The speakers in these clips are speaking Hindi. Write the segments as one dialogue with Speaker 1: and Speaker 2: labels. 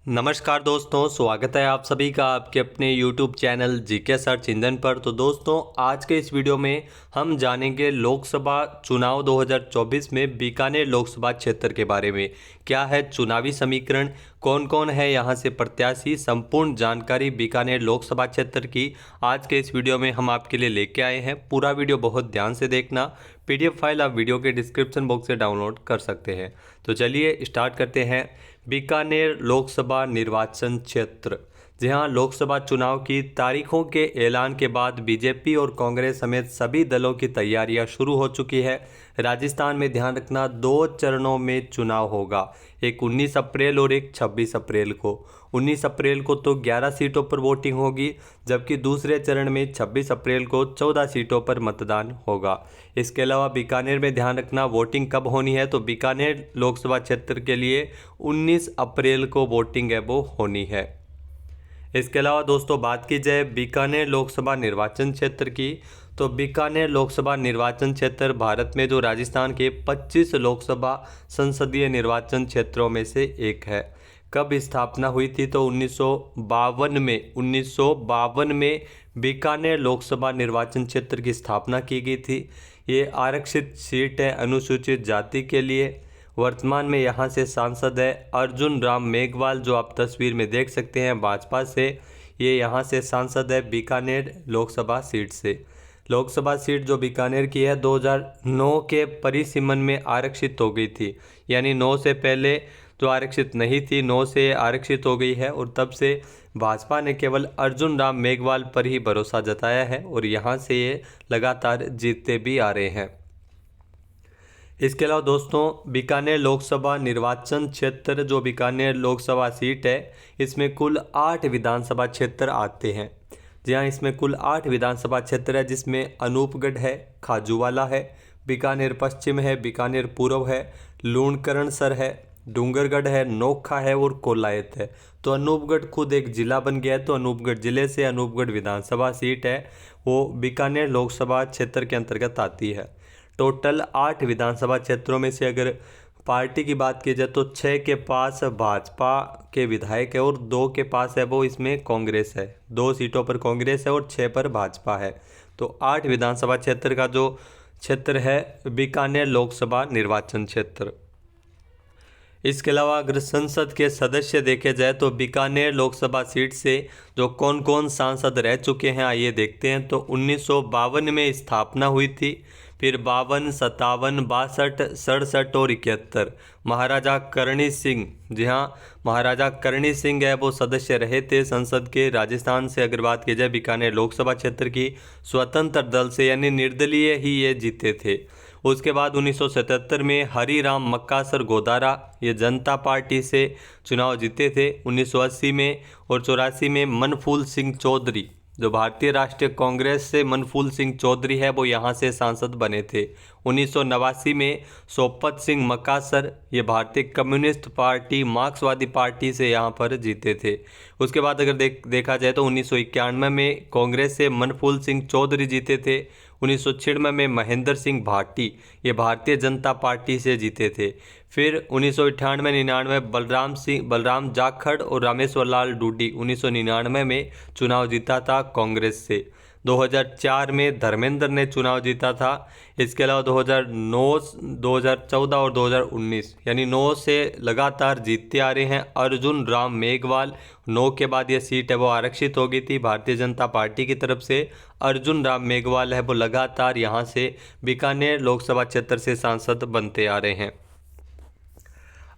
Speaker 1: नमस्कार दोस्तों, स्वागत है आप सभी का आपके अपने YouTube channel GK search engine पर। तो दोस्तों, आज के इस वीडियो में हम जानेंगे लोकसभा चुनाव 2024 में बीकानेर लोकसभा क्षेत्र के बारे में। क्या है चुनावी समीकरण, कौन कौन है यहां से प्रत्याशी, संपूर्ण जानकारी बीकानेर लोकसभा क्षेत्र की आज के इस वीडियो में हम आपके लिए लेके आए हैं। पूरा वीडियो बहुत ध्यान से देखना। PDF फाइल आप वीडियो के डिस्क्रिप्शन बॉक्स से डाउनलोड कर सकते हैं। तो चलिए स्टार्ट करते हैं। बीकानेर लोकसभा निर्वाचन क्षेत्र। जी हाँ, लोकसभा चुनाव की तारीखों के ऐलान के बाद बीजेपी और कांग्रेस समेत सभी दलों की तैयारियां शुरू हो चुकी है। राजस्थान में ध्यान रखना, 2 चरणों में चुनाव होगा, एक 19 अप्रैल और एक 26 अप्रैल को। 19 अप्रैल को तो 11 सीटों पर वोटिंग होगी, जबकि दूसरे चरण में 26 अप्रैल को 14 सीटों पर मतदान होगा। इसके अलावा बीकानेर में ध्यान रखना, वोटिंग कब होनी है, तो बीकानेर लोकसभा क्षेत्र के लिए 19 अप्रैल को वोटिंग है वो होनी है। इसके अलावा दोस्तों, बात की जाए बीकानेर लोकसभा निर्वाचन क्षेत्र की, तो बीकानेर लोकसभा निर्वाचन क्षेत्र भारत में जो राजस्थान के 25 लोकसभा संसदीय निर्वाचन क्षेत्रों में से एक है। कब स्थापना हुई थी, तो 1952 में बीकानेर लोकसभा निर्वाचन क्षेत्र की स्थापना की गई थी। ये आरक्षित सीट है अनुसूचित जाति के लिए। वर्तमान में यहाँ से सांसद है अर्जुन राम मेघवाल, जो आप तस्वीर में देख सकते हैं भाजपा से। ये यहाँ से सांसद है बीकानेर लोकसभा सीट से। लोकसभा सीट जो बीकानेर की है 2009 के परिसीमन में आरक्षित हो गई थी, यानी 9 से पहले जो आरक्षित नहीं थी, 9 से आरक्षित हो गई है। और तब से भाजपा ने केवल अर्जुन राम मेघवाल पर ही भरोसा जताया है और यहाँ से ये लगातार जीतते भी आ रहे हैं। इसके अलावा दोस्तों, बीकानेर लोकसभा निर्वाचन क्षेत्र जो बीकानेर लोकसभा सीट है, इसमें कुल 8 विधानसभा क्षेत्र आते हैं। जी हाँ, इसमें कुल 8 विधानसभा क्षेत्र है, जिसमें अनूपगढ़ है, खाजूवाला है, बीकानेर पश्चिम है, बीकानेर पूर्व है, लूणकरणसर है, डूंगरगढ़ है, नोखा है और कोलायत है। तो अनूपगढ़ खुद एक जिला बन गया है। तो अनूपगढ़ जिले से अनूपगढ़ विधानसभा सीट है वो बीकानेर लोकसभा क्षेत्र के अंतर्गत आती है। टोटल 8 विधानसभा क्षेत्रों में से अगर पार्टी की बात की जाए तो 6 के पास भाजपा के विधायक है और 2 के पास है वो इसमें कांग्रेस है। 2 सीटों पर कांग्रेस है और 6 पर भाजपा है। तो 8 विधानसभा क्षेत्र का जो क्षेत्र है बीकानेर लोकसभा निर्वाचन क्षेत्र। इसके अलावा अगर संसद के सदस्य देखे जाए तो बीकानेर लोकसभा सीट से जो कौन कौन सांसद रह चुके हैं आइए देखते हैं। तो 1952 में स्थापना हुई थी, फिर 52, 57, 62, 67 और 71 महाराजा करणी सिंह, जी हाँ महाराजा करणी सिंह है वो सदस्य रहे थे संसद के। राजस्थान से अगर बात की जाए बीकानेर लोकसभा क्षेत्र की, स्वतंत्र दल से यानी निर्दलीय ही ये जीते थे। उसके बाद 1977 में हरिराम मक्कासर गोदारा ये जनता पार्टी से चुनाव जीते थे। 1980 में और 84 में मनफूल सिंह चौधरी, जो भारतीय राष्ट्रीय कांग्रेस से मनफूल सिंह चौधरी है वो यहाँ से सांसद बने थे। 1989 में सोपत सिंह मकासर ये भारतीय कम्युनिस्ट पार्टी मार्क्सवादी पार्टी से यहाँ पर जीते थे। उसके बाद अगर देखा जाए तो 1991 में कांग्रेस से मनफूल सिंह चौधरी जीते थे। 1996 में महेंद्र सिंह भाटी ये भारतीय जनता पार्टी से जीते थे। फिर 1998-99 बलराम जाखड़ और रामेश्वर लाल डूडी 1999 में चुनाव जीता था कांग्रेस से। 2004 में धर्मेंद्र ने चुनाव जीता था। इसके अलावा 2009, 2014 और 2019 यानी 9 से लगातार जीतते आ रहे हैं अर्जुन राम मेघवाल। 9 के बाद ये सीट है वो आरक्षित हो गई थी भारतीय जनता पार्टी की तरफ से। अर्जुन राम मेघवाल है वो लगातार यहाँ से बीकानेर लोकसभा क्षेत्र से सांसद बनते आ रहे हैं।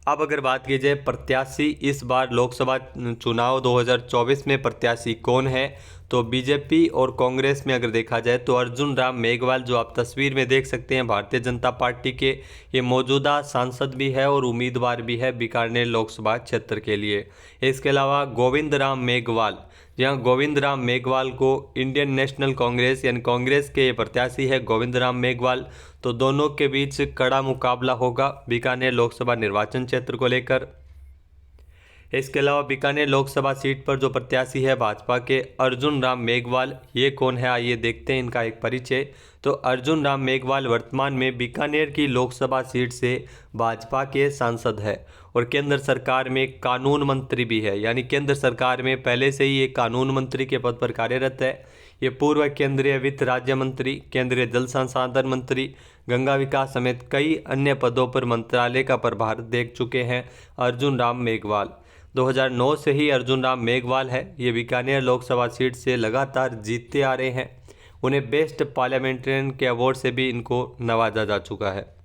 Speaker 1: अब अगर बात की जाए प्रत्याशी, इस बार लोकसभा चुनाव 2024 में प्रत्याशी कौन है, तो बीजेपी और कांग्रेस में अगर देखा जाए तो अर्जुन राम मेघवाल, जो आप तस्वीर में देख सकते हैं भारतीय जनता पार्टी के, ये मौजूदा सांसद भी है और उम्मीदवार भी है बीकानेर लोकसभा क्षेत्र के लिए। इसके अलावा गोविंद राम मेघवाल, जहाँ गोविंद राम मेघवाल को इंडियन नेशनल कांग्रेस यानी कांग्रेस के प्रत्याशी है गोविंद राम मेघवाल। तो दोनों के बीच कड़ा मुकाबला होगा बीकानेर लोकसभा निर्वाचन क्षेत्र को लेकर। इसके अलावा बीकानेर लोकसभा सीट पर जो प्रत्याशी है भाजपा के अर्जुन राम मेघवाल, ये कौन है आइए देखते हैं इनका एक परिचय। तो अर्जुन राम मेघवाल वर्तमान में बीकानेर की लोकसभा सीट से भाजपा के सांसद है और केंद्र सरकार में कानून मंत्री भी है, यानी केंद्र सरकार में पहले से ही ये कानून मंत्री के पद पर कार्यरत है। ये पूर्व केंद्रीय वित्त राज्य मंत्री, केंद्रीय जल संसाधन मंत्री, गंगा विकास समेत कई अन्य पदों पर मंत्रालय का प्रभार देख चुके हैं अर्जुन राम मेघवाल। 2009 से ही अर्जुन राम मेघवाल है, ये बीकानेर लोकसभा सीट से लगातार जीतते आ रहे हैं। उन्हें बेस्ट पार्लियामेंटेरियन के अवार्ड से भी इनको नवाजा जा चुका है।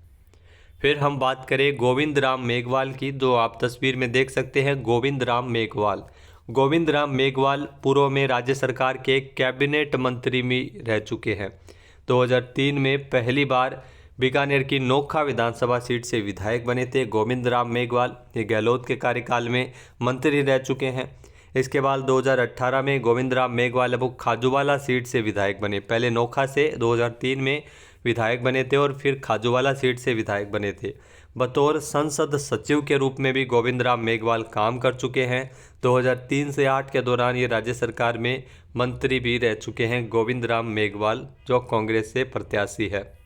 Speaker 1: फिर हम बात करें गोविंद राम मेघवाल की, जो आप तस्वीर में देख सकते हैं गोविंद राम मेघवाल। गोविंद राम मेघवाल पूर्व में राज्य सरकार के कैबिनेट मंत्री में रह चुके हैं। 2003 में पहली बार बीकानेर की नोखा विधानसभा सीट से विधायक बने थे गोविंद राम मेघवाल। ये गहलोत के कार्यकाल में मंत्री रह चुके हैं। इसके बाद 2018 में गोविंद राम मेघवाल अब खाजूवाला सीट से विधायक बने। पहले नोखा से 2003 में विधायक बने थे और फिर खाजूवाला सीट से विधायक बने थे। बतौर संसद सचिव के रूप में भी गोविंद राम मेघवाल काम कर चुके हैं। 2003 से 8 के दौरान ये राज्य सरकार में मंत्री भी रह चुके हैं गोविंद राम मेघवाल, जो कांग्रेस से प्रत्याशी है।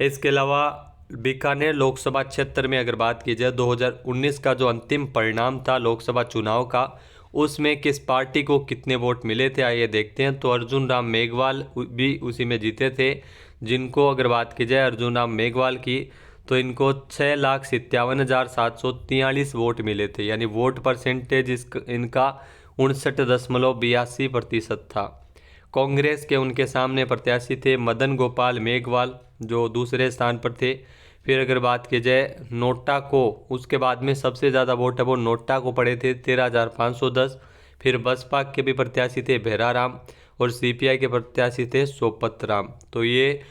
Speaker 1: इसके अलावा बीकानेर लोकसभा क्षेत्र में अगर बात की जाए 2019 का जो अंतिम परिणाम था लोकसभा चुनाव का, उसमें किस पार्टी को कितने वोट मिले थे आइए देखते हैं। तो अर्जुन राम मेघवाल भी उसी में जीते थे, जिनको अगर बात की जाए अर्जुन राम मेघवाल की, तो इनको 6,57,743 वोट मिले थे, यानी वोट परसेंटेज इनका 59.82% था। कांग्रेस के उनके सामने प्रत्याशी थे मदन गोपाल मेघवाल, जो दूसरे स्थान पर थे। फिर अगर बात की जाए नोटा को, उसके बाद में सबसे ज़्यादा वोट है वो नोटा को पड़े थे 13,510। फिर बसपा के भी प्रत्याशी थे भैराराम और सीपीआई के प्रत्याशी थे सोपत राम। तो ये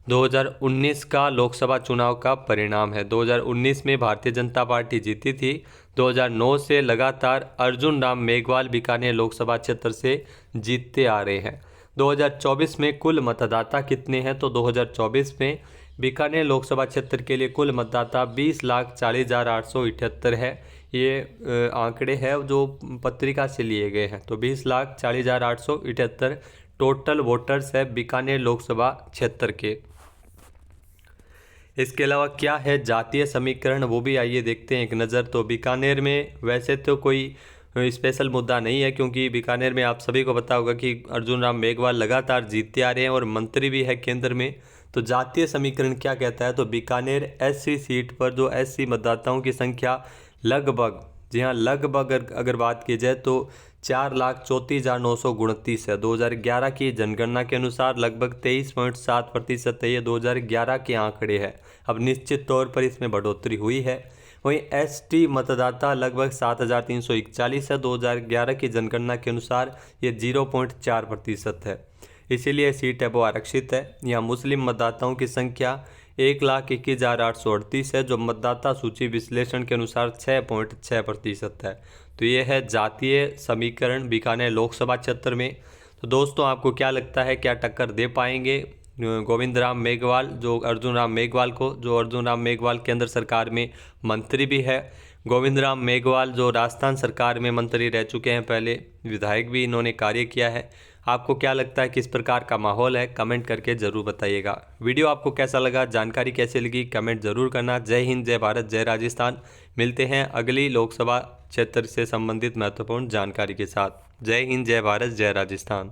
Speaker 1: 2019 का लोकसभा चुनाव का परिणाम है। 2019 में भारतीय जनता पार्टी जीती थी। 2009 से लगातार अर्जुन राम मेघवाल बीकानेर लोकसभा क्षेत्र से जीतते आ रहे हैं। 2024 में कुल मतदाता कितने हैं, तो 2024 में बीकानेर लोकसभा क्षेत्र के लिए कुल मतदाता 20,40,878 है। ये आंकड़े हैं जो पत्रिका से लिए गए हैं। तो 20,40,878 टोटल वोटर्स है बीकानेर लोकसभा क्षेत्र के। इसके अलावा क्या है जातीय समीकरण, वो भी आइए देखते हैं एक नज़र। तो बीकानेर में वैसे तो कोई स्पेशल मुद्दा नहीं है, क्योंकि बीकानेर में आप सभी को पता होगा कि अर्जुन राम मेघवाल लगातार जीतते आ रहे हैं और मंत्री भी है केंद्र में। तो जातीय समीकरण क्या कहता है, तो बीकानेर एससी सीट पर जो एससी मतदाताओं की संख्या लगभग, जी हाँ लगभग अगर बात की जाए तो 4,34,929 है। 2011 की जनगणना के अनुसार लगभग 23.7% है। ये 2011 के आंकड़े हैं। अब निश्चित तौर पर इसमें बढ़ोतरी हुई है। वहीं एसटी मतदाता लगभग 7,341 है। 2011 की जनगणना के अनुसार ये 0.4% है। इसीलिए सीट है वो आरक्षित है। यहाँ मुस्लिम मतदाताओं की संख्या 1,21,838 है, जो मतदाता सूची विश्लेषण के अनुसार 6.6% है। तो ये है जातीय समीकरण बीकानेर लोकसभा क्षेत्र में। तो दोस्तों आपको क्या लगता है, क्या टक्कर दे पाएंगे गोविंद राम मेघवाल जो अर्जुन राम मेघवाल को, जो अर्जुन राम मेघवाल केंद्र सरकार में मंत्री भी है। गोविंद राम मेघवाल जो राजस्थान सरकार में मंत्री रह चुके हैं, पहले विधायक भी इन्होंने कार्य किया है। आपको क्या लगता है किस प्रकार का माहौल है, कमेंट करके ज़रूर बताइएगा। वीडियो आपको कैसा लगा, जानकारी कैसे लगी, कमेंट ज़रूर करना। जय हिंद, जय भारत, जय राजस्थान। मिलते हैं अगली लोकसभा क्षेत्र से संबंधित महत्वपूर्ण जानकारी के साथ। जय हिंद, जय भारत, जय राजस्थान।